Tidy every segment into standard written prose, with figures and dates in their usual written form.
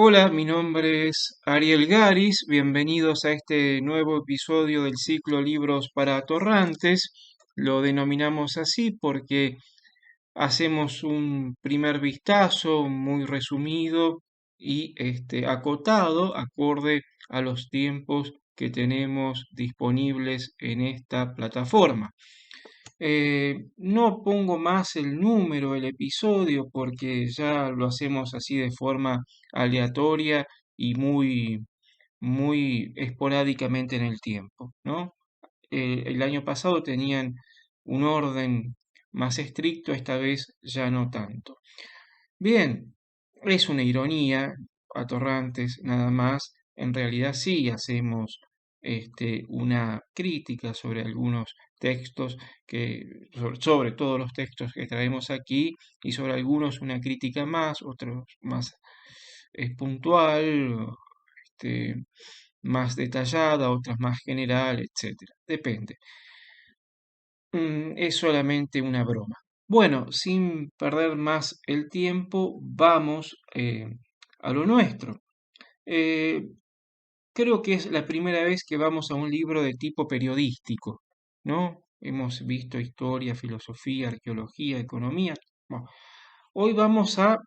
Hola, mi nombre es Ariel Garis. Bienvenidos a este nuevo episodio del ciclo Libros para Atorrantes. Lo denominamos así porque hacemos un primer vistazo muy resumido y acotado, acorde a los tiempos que tenemos disponibles en esta plataforma. No pongo más el número, el episodio, porque ya lo hacemos así de forma aleatoria y muy esporádicamente en el tiempo, ¿no? El año pasado tenían un orden más estricto, esta vez ya no tanto. Bien, es una ironía, atorrantes, nada más. En realidad sí hacemos una crítica sobre algunos textos sobre todos los textos que traemos aquí y sobre algunos una crítica más, otros más puntual, este, más detallada, otras más general, etcétera. Depende. Es solamente una broma. Bueno, sin perder más el tiempo, vamos a lo nuestro. Eh, Creo que es la primera vez que vamos a un libro de tipo periodístico, ¿no? Hemos visto historia, filosofía, arqueología, economía. Bueno, hoy vamos a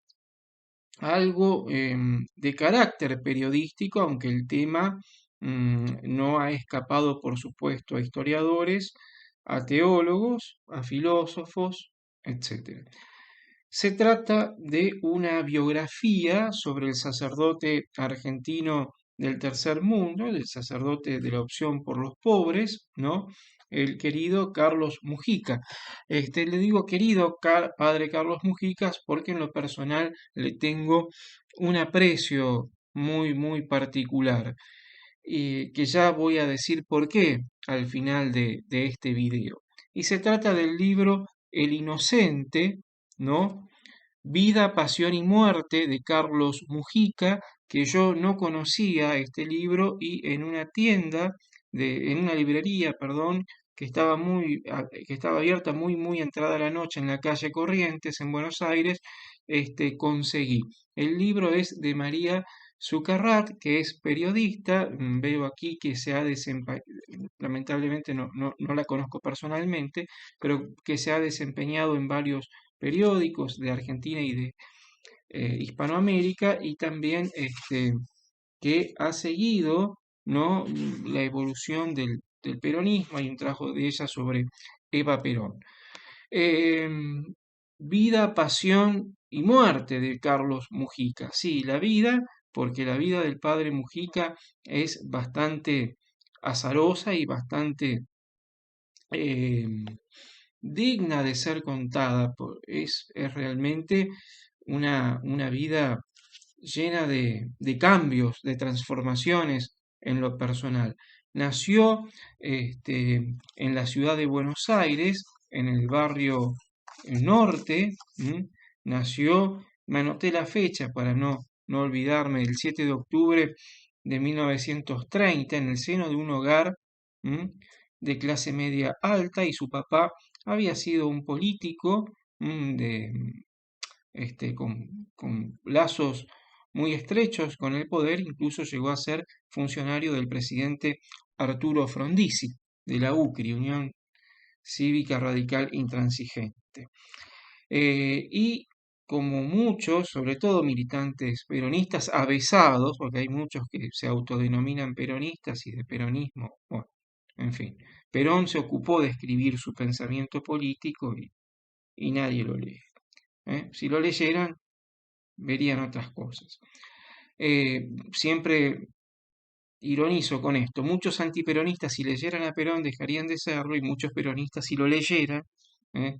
algo de carácter periodístico, aunque el tema no ha escapado, por supuesto, a historiadores, a teólogos, a filósofos, etcétera. Se trata de una biografía sobre el sacerdote argentino del tercer mundo, el sacerdote de la opción por los pobres, ¿no? El querido Carlos Mujica. Le digo querido padre Carlos Mujicas porque en lo personal le tengo un aprecio muy particular, que ya voy a decir por qué al final de este video. Y se trata del libro El Inocente, ¿no? Vida, Pasión y Muerte de Carlos Mujica, que yo no conocía este libro y en una tienda, en una librería, perdón, que estaba abierta muy entrada la noche en la calle Corrientes, en Buenos Aires, conseguí. El libro es de María Zucarrat, que es periodista. Veo aquí que se ha desempeñado, lamentablemente no la conozco personalmente, pero que se ha desempeñado en varios periódicos de Argentina y de Hispanoamérica, y también que ha seguido, ¿no? La evolución del peronismo. Hay un trabajo de ella sobre Eva Perón. Em, Vida, Pasión y Muerte de Carlos Mujica. Sí, la vida, porque la vida del padre Mujica es bastante azarosa y bastante em, digna de ser contada. Es realmente una vida llena de cambios, de transformaciones en lo personal. Nació en la ciudad de Buenos Aires, en el barrio norte. Nació, me anoté la fecha para no olvidarme, el 7 de octubre de 1930, en el seno de un hogar de clase media alta, y su papá había sido un político con lazos muy estrechos con el poder. Incluso llegó a ser funcionario del presidente Arturo Frondizi, de la UCRI, Unión Cívica Radical Intransigente. Y como muchos, sobre todo militantes peronistas avesados, porque hay muchos que se autodenominan peronistas y de peronismo, bueno, en fin, Perón se ocupó de escribir su pensamiento político y nadie lo lee. Si lo leyeran, verían otras cosas. Siempre ironizo con esto: muchos antiperonistas, si leyeran a Perón, dejarían de serlo, y muchos peronistas, si lo leyeran, ¿eh?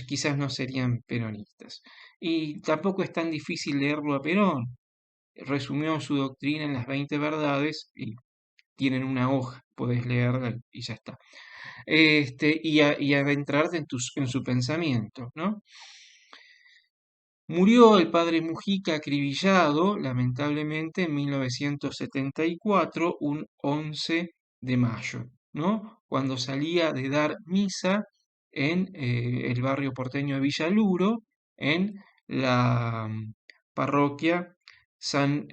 Quizás no serían peronistas. Y tampoco es tan difícil leerlo a Perón. Resumió su doctrina en las 20 verdades y tienen una hoja, podés leerla y ya está. Y adentrarte en su pensamiento, ¿no? Murió el padre Mujica acribillado, lamentablemente, en 1974, un 11 de mayo, ¿no? Cuando salía de dar misa en el barrio porteño de Villaluro, en la parroquia San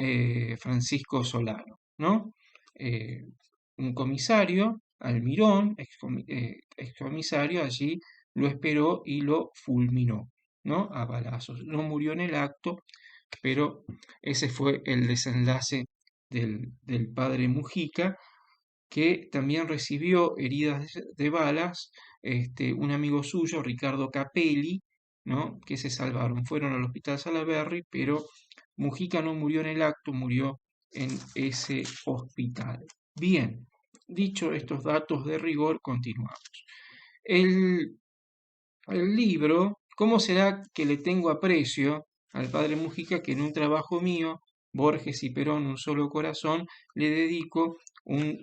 Francisco Solano, ¿no? Eh, un comisario, Almirón, excomisario, allí lo esperó y lo fulminó, ¿no? A balazos. No murió en el acto, pero ese fue el desenlace del padre Mujica, que también recibió heridas de balas, un amigo suyo, Ricardo Capelli, ¿no? Que se salvaron. Fueron al hospital Salaberry, pero Mujica no murió en el acto, murió en ese hospital. Bien, dicho estos datos de rigor, continuamos. El, el libro, ¿cómo será que le tengo aprecio al padre Mujica, que en un trabajo mío, Borges y Perón, un solo corazón, le dedico un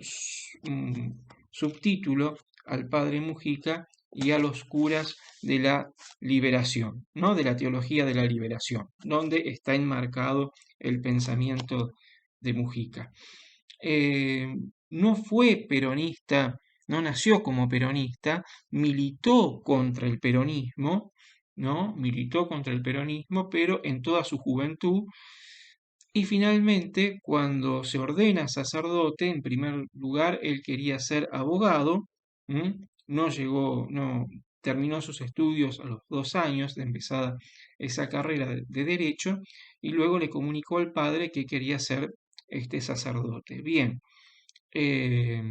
subtítulo al padre Mujica y a los curas de la liberación, ¿no? De la teología de la liberación, donde está enmarcado el pensamiento de Mujica. Eh, no fue peronista, no nació como peronista, militó contra el peronismo, ¿no? Militó contra el peronismo, pero en toda su juventud. Y finalmente, cuando se ordena sacerdote, en primer lugar, él quería ser abogado, no llegó, no terminó sus estudios a los 2 años de empezada esa carrera de derecho, y luego le comunicó al padre que quería ser este sacerdote. Bien, eh,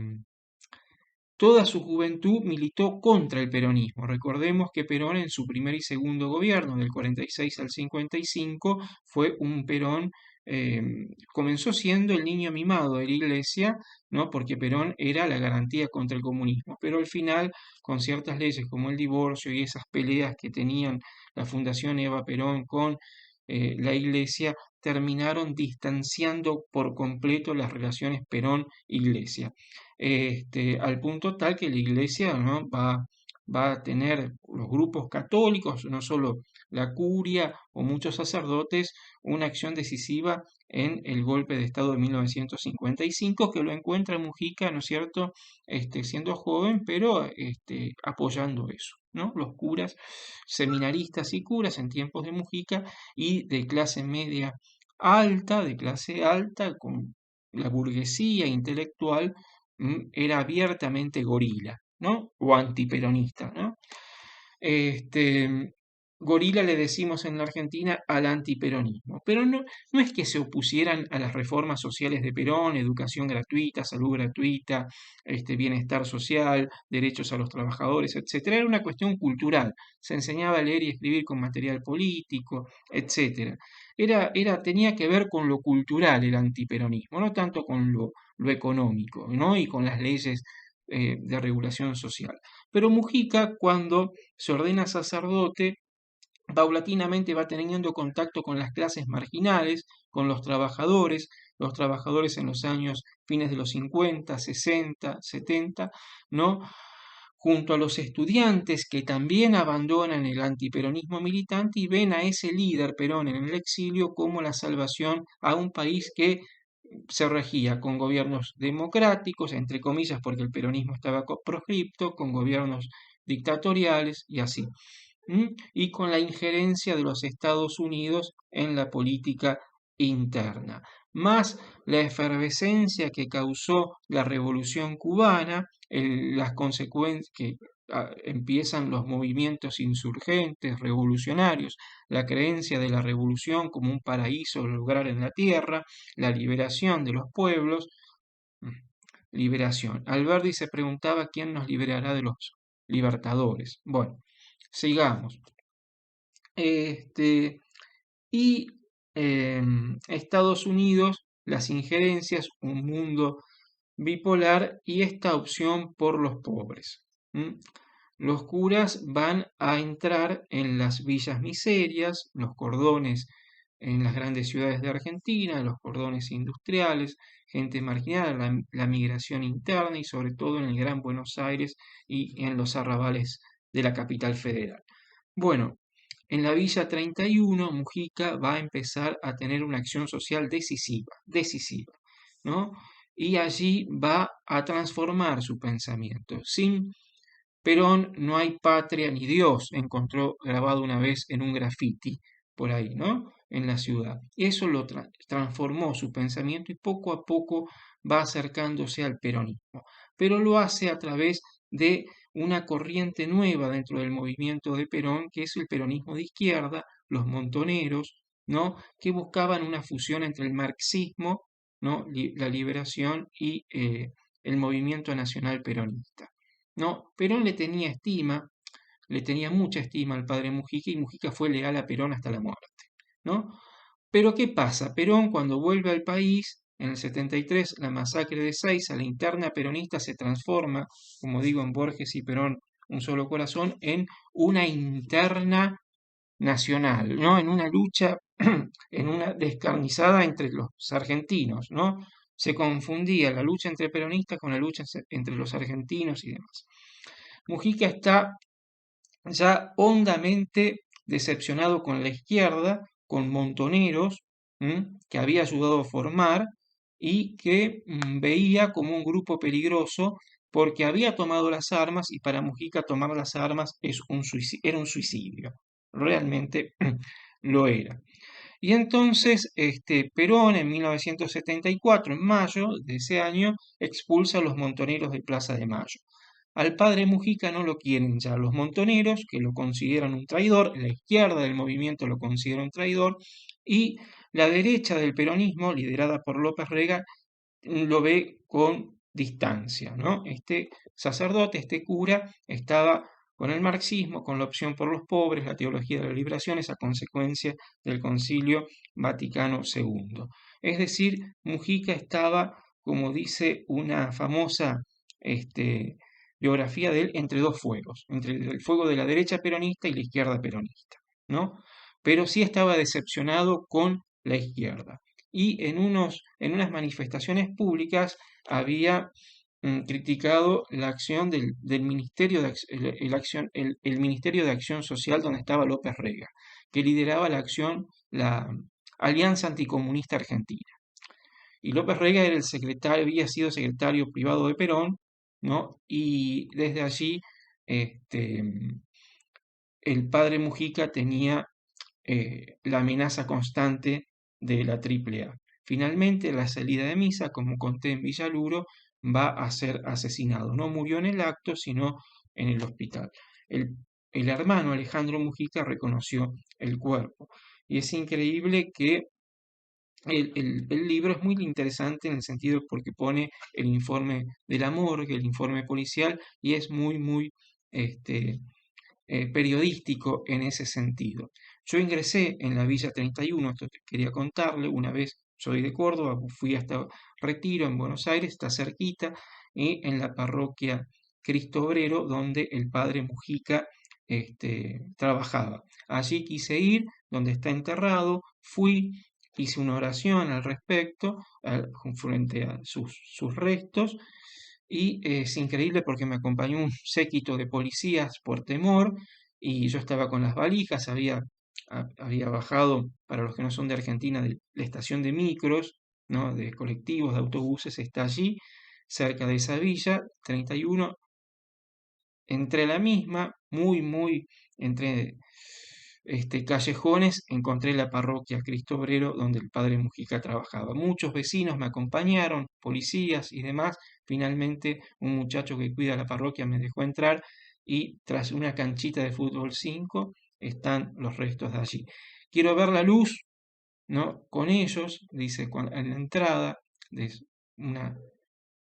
toda su juventud militó contra el peronismo. Recordemos que Perón en su primer y segundo gobierno, del 46 al 55, fue un Perón, eh, comenzó siendo el niño mimado de la Iglesia, ¿no? Porque Perón era la garantía contra el comunismo, pero al final, con ciertas leyes como el divorcio y esas peleas que tenían la Fundación Eva Perón con la Iglesia, terminaron distanciando por completo las relaciones Perón-Iglesia, al punto tal que la Iglesia, ¿no? va a tener los grupos católicos, no solo la curia o muchos sacerdotes, una acción decisiva en el golpe de Estado de 1955, que lo encuentra Mujica, ¿no es cierto?, siendo joven, pero apoyando eso, ¿no? Los curas, seminaristas y curas en tiempos de Mujica y de clase media alta, de clase alta, con la burguesía intelectual, era abiertamente gorila, ¿no? O antiperonista, ¿no? Este, gorila le decimos en la Argentina al antiperonismo, pero no es que se opusieran a las reformas sociales de Perón, educación gratuita, salud gratuita, bienestar social, derechos a los trabajadores, etcétera. Era una cuestión cultural. Se enseñaba a leer y escribir con material político, etcétera. Tenía que ver con lo cultural el antiperonismo, no tanto con lo económico, ¿no? Y con las leyes de regulación social. Pero Mujica, cuando se ordena sacerdote, paulatinamente va teniendo contacto con las clases marginales, con los trabajadores en los años fines de los 50, 60, 70, ¿no? Junto a los estudiantes que también abandonan el antiperonismo militante y ven a ese líder Perón en el exilio como la salvación a un país que se regía con gobiernos democráticos, entre comillas, porque el peronismo estaba proscripto, con gobiernos dictatoriales y así, y con la injerencia de los Estados Unidos en la política interna, más la efervescencia que causó la Revolución cubana, las consecuencias que empiezan los movimientos insurgentes, revolucionarios, la creencia de la revolución como un paraíso a lograr en la tierra, la liberación de los pueblos. mm, Liberación. Alberti se preguntaba quién nos liberará de los libertadores. Bueno, sigamos. Este, y Estados Unidos, las injerencias, un mundo bipolar y esta opción por los pobres. Los curas van a entrar en las villas miserias, los cordones en las grandes ciudades de Argentina, los cordones industriales, gente marginada, la migración interna y sobre todo en el Gran Buenos Aires y en los arrabales de la capital federal. Bueno, en la Villa 31, Mujica va a empezar a tener una acción social decisiva, ¿no? Y allí va a transformar su pensamiento. Sin Perón no hay patria ni Dios, encontró grabado una vez en un grafiti, por ahí, ¿no? En la ciudad. Y eso lo transformó su pensamiento y poco a poco va acercándose al peronismo. Pero lo hace a través de una corriente nueva dentro del movimiento de Perón, que es el peronismo de izquierda, los montoneros, ¿no? Que buscaban una fusión entre el marxismo, ¿no? La liberación y el movimiento nacional peronista, ¿no? Perón le tenía mucha estima al padre Mujica y Mujica fue leal a Perón hasta la muerte, ¿no? Pero ¿qué pasa? Perón cuando vuelve al país, en el 73, la masacre de Seiza, la interna peronista se transforma, como digo, en Borges y Perón, un solo corazón, en una interna nacional, ¿no? En una lucha, en una descarnizada entre los argentinos, ¿no? Se confundía la lucha entre peronistas con la lucha entre los argentinos y demás. Mujica está ya hondamente decepcionado con la izquierda, con Montoneros, que había ayudado a formar y que veía como un grupo peligroso porque había tomado las armas y para Mujica tomar las armas era un suicidio. Realmente lo era. Y entonces Perón en 1974, en mayo de ese año, expulsa a los montoneros de Plaza de Mayo. Al padre Mujica no lo quieren ya los montoneros, que lo consideran un traidor, la izquierda del movimiento lo considera un traidor, y la derecha del peronismo, liderada por López Rega, lo ve con distancia, ¿no? Este sacerdote, este cura, estaba con el marxismo, con la opción por los pobres, la teología de la liberación, esa consecuencia del Concilio Vaticano II. Es decir, Mujica estaba, como dice una famosa biografía de él, entre dos fuegos, entre el fuego de la derecha peronista y la izquierda peronista, ¿no? Pero sí estaba decepcionado con la izquierda y en unas manifestaciones públicas había criticado la acción del Ministerio el Ministerio de Acción Social donde estaba López Rega, que lideraba la acción, la Alianza Anticomunista Argentina. Y López Rega era el secretario, había sido secretario privado de Perón, ¿no? Y desde allí este, el padre Mujica tenía la amenaza constante de la AAA. Finalmente, a la salida de misa, como conté en Villaluro, va a ser asesinado. No murió en el acto, sino en el hospital. El hermano Alejandro Mujica reconoció el cuerpo. Y es increíble que el libro es muy interesante en el sentido porque pone el informe de la morgue, el informe policial, y es muy, muy este, periodístico en ese sentido. Yo ingresé en la Villa 31, esto te quería contarle, una vez soy de Córdoba, fui hasta Retiro, en Buenos Aires, está cerquita, y en la parroquia Cristo Obrero, donde el padre Mujica trabajaba. Allí quise ir, donde está enterrado, fui, hice una oración al respecto, frente a sus restos, y es increíble porque me acompañó un séquito de policías por temor y yo estaba con las valijas, había bajado, para los que no son de Argentina, de la estación de micros, ¿no? De colectivos, de autobuses, está allí, cerca de esa villa, 31, entre la misma, muy, entre callejones, encontré la parroquia Cristo Obrero donde el padre Mujica trabajaba. Muchos vecinos me acompañaron, policías y demás. Finalmente, un muchacho que cuida la parroquia me dejó entrar y tras una canchita de fútbol 5 están los restos de allí. Quiero ver la luz, ¿no? Con ellos, dice en la entrada, de una,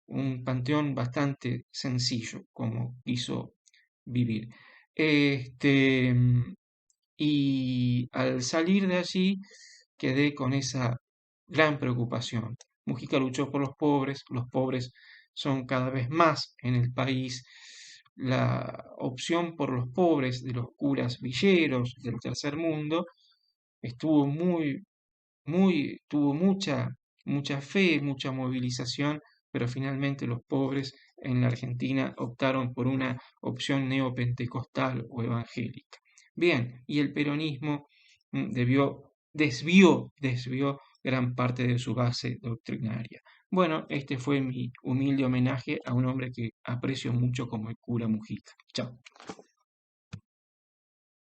un panteón bastante sencillo, como quiso vivir. Este, y al salir de allí quedé con esa gran preocupación. Mujica luchó por los pobres son cada vez más en el país. La opción por los pobres de los curas villeros del tercer mundo estuvo tuvo mucha fe, mucha movilización, pero finalmente los pobres en la Argentina optaron por una opción neopentecostal o evangélica. Bien, y el peronismo desvió gran parte de su base doctrinaria. Bueno, este fue mi humilde homenaje a un hombre que aprecio mucho como el cura Mujica. Chao.